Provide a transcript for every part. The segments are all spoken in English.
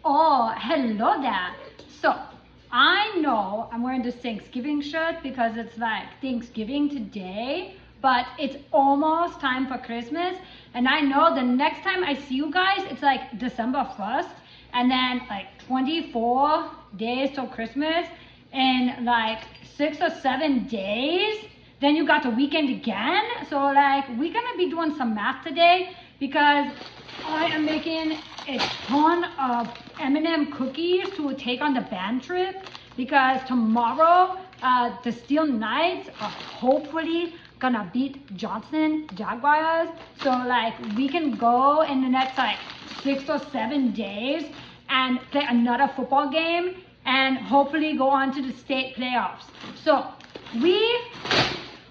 Oh, hello there. So, I know I'm wearing this Thanksgiving shirt because it's like Thanksgiving today, but it's almost time for Christmas. And I know the next time I see you guys, it's like December 1st, and then like 24 days till Christmas, and like 6 or 7 days, then you got the weekend again. So like we're gonna be doing some math today because I am making a ton of M&M cookies to take on the band trip, because tomorrow the Steel Knights are hopefully gonna beat Johnson Jaguars. So like we can go in the next like 6 or 7 days and play another football game and hopefully go on to the state playoffs. So we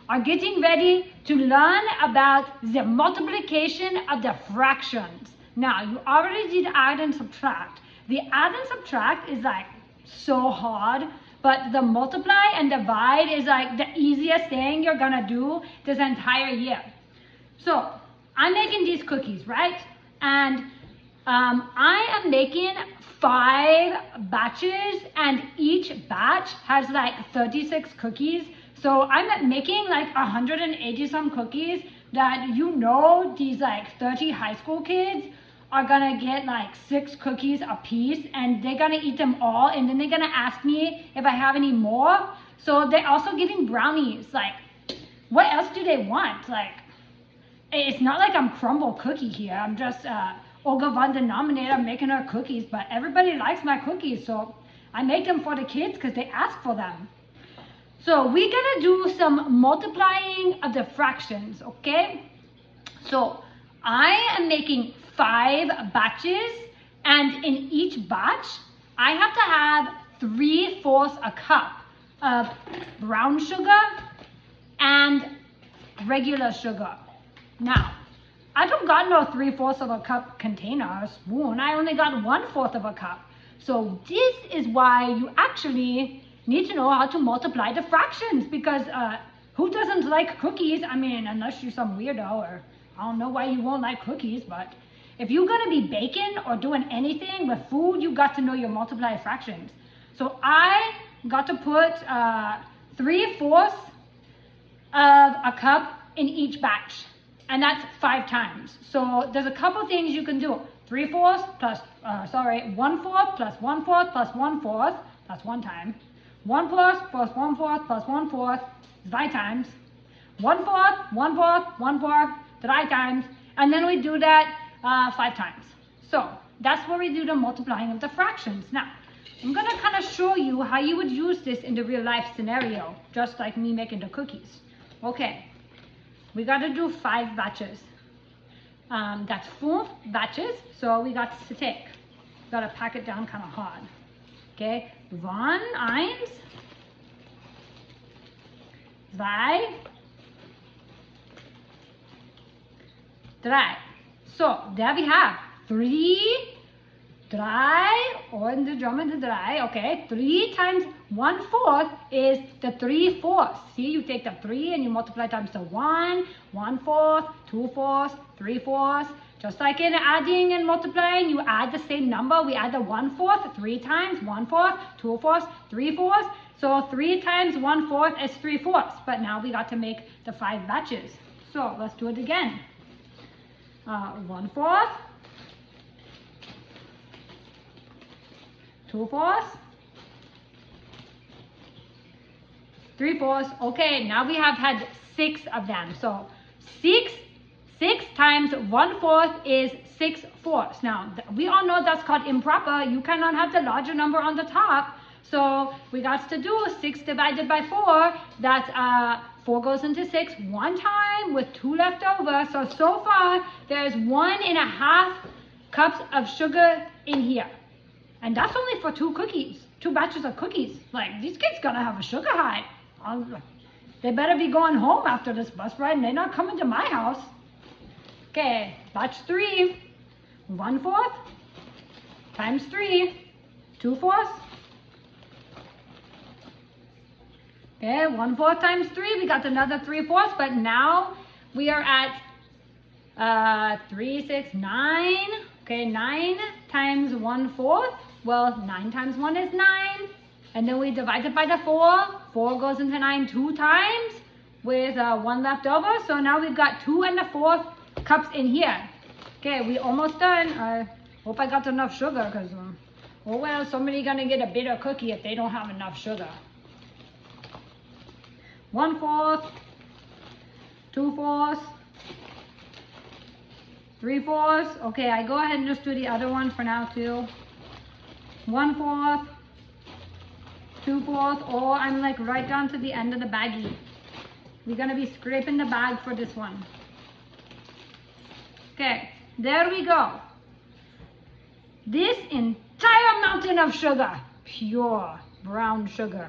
are getting ready to learn about the multiplication of the fractions. Now, you already did add and subtract. The add and subtract is like so hard, but the multiply and divide is like the easiest thing you're gonna do this entire year. So, I'm making these cookies, right? And I am making 5 batches, and each batch has like 36 cookies. So I'm making like 180 some cookies that these like 30 high school kids are gonna get like 6 cookies a piece, and they're gonna eat them all, and then they're gonna ask me if I have any more. So they're also getting brownies. Like, what else do they want? Like, it's not like I'm crumble cookie here. I'm just Olga Von Denominator making her cookies, but everybody likes my cookies, so I make them for the kids because they ask for them. So we're gonna do some multiplying of the fractions, okay? So I am making 5 batches, and in each batch, I have to have 3/4 a cup of brown sugar and regular sugar. Now, I don't got no 3/4 of a cup container or spoon. I only got 1/4 of a cup. So this is why you actually need to know how to multiply the fractions, because who doesn't like cookies? I mean, unless you're some weirdo, or I don't know why you won't like cookies, but if you're gonna be baking or doing anything with food, you got to know your multiply fractions. So I got to put 3/4 of a cup in each batch, and that's 5 times. So there's a couple things you can do. 3/4 plus, 1/4 plus 1/4 plus 1/4, that's 1 time. 1/4 plus 1/4 plus 1/4 is 5 times. 1/4, 1/4, 1/4, 3 times. And then we do that 5 times. So that's where we do the multiplying of the fractions. Now, I'm gonna kind of show you how you would use this in the real life scenario, just like me making the cookies. Okay, we gotta do 5 batches. That's 4 batches, so we got to take. Gotta pack it down kind of hard. Okay, 1, 2, 3. So there we have 3, 3, und the drum and the 3. Okay, 3 times 1/4 is the 3/4. See, you take the 3 and you multiply times the 1, 1/4, 2/4, 3/4. Just like in adding and multiplying, you add the same number. We add the 1/4 3 times, 1/4, 2/4, 3/4. So 3 times 1/4 is 3/4. But now we got to make the 5 batches. So let's do it again. 1/4, 2/4, 3/4. Okay, now we have had 6 of them. So 6 times 1/4 is 6/4. Now, we all know that's called improper. You cannot have the larger number on the top. So we got to do 6 divided by 4. That's 4 goes into 6 1 time with 2 left over. So far, there's 1.5 cups of sugar in here. And that's only for 2 cookies, 2 batches of cookies. Like, these kids gonna have a sugar high. They better be going home after this bus ride, and they're not coming to my house. Okay, batch 3, 1/4 times 3, 2/4. Okay, 1/4 times 3, we got another 3/4, but now we are at 3, 6, 9. Okay, 9 times 1/4 Well, 9 times 1 is 9. And then we divide it by the 4. 4 goes into 9 2 times with 1 left over. So now we've got 2 and the 4th cups in here. Okay, we almost done. I hope I got enough sugar because, oh well, somebody's going to get a bitter cookie if they don't have enough sugar. 1/4, 2/4, 3/4. Okay, I go ahead and just do the other one for now too. 1/4, 2/4, or I'm like right down to the end of the baggie. We're gonna be scraping the bag for this one. Okay, there we go. This entire mountain of sugar, pure brown sugar.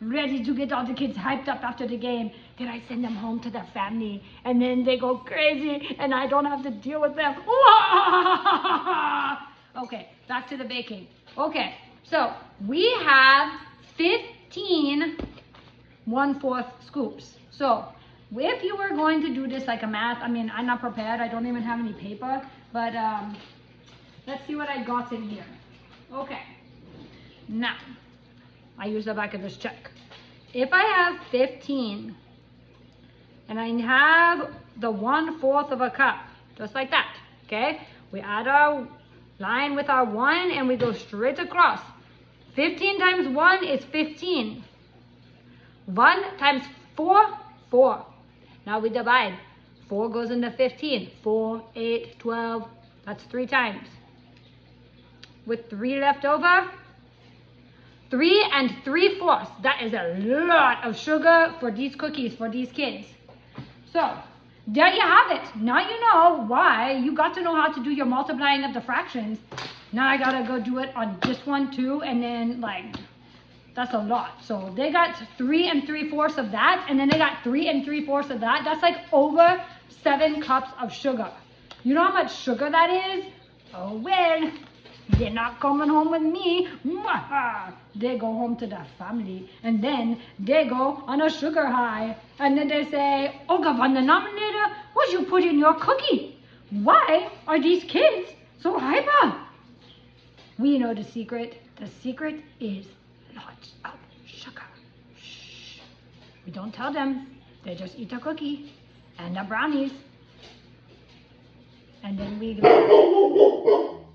Ready to get all the kids hyped up after the game. Then I send them home to their family and then they go crazy and I don't have to deal with them. Okay, back to the baking. Okay, so we have 15 1/4 scoops. So if you were going to do this like a math, I mean, I'm not prepared. I don't even have any paper, but let's see what I got in here. Okay, now I use the back of this check. If I have 15 and I have the 1/4 of a cup, just like that, okay? We add our line with our 1 and we go straight across. 15 times 1 is 15. 1 times 4, 4. Now we divide. 4 goes into 15. 4, 8, 12. That's 3 times. With 3 left over, 3 3/4. That is a lot of sugar for these cookies, for these kids. So, there you have it. Now you know why. You got to know how to do your multiplying of the fractions. Now I gotta go do it on this one too, and then like, that's a lot. So they got 3 3/4 of that, and then they got 3 3/4 of that. That's like over 7 cups of sugar. You know how much sugar that is? Oh well. They're not coming home with me. They go home to their family. And then they go on a sugar high. And then they say, Olga Von Denominator, what you put in your cookie? Why are these kids so hyper? We know the secret. The secret is lots of sugar. Shh. We don't tell them. They just eat a cookie and the brownies. And then we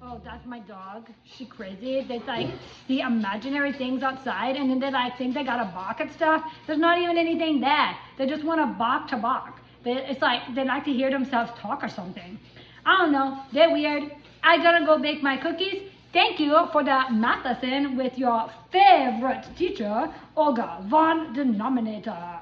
oh, that's my dog. She crazy. They like see imaginary things outside and then they like think they gotta bark at stuff. There's not even anything there. They just want to bark to bark. It's like they like to hear themselves talk or something. I don't know. They're weird. I gotta go bake my cookies. Thank you for the math lesson with your favorite teacher, Olga Von Denominator.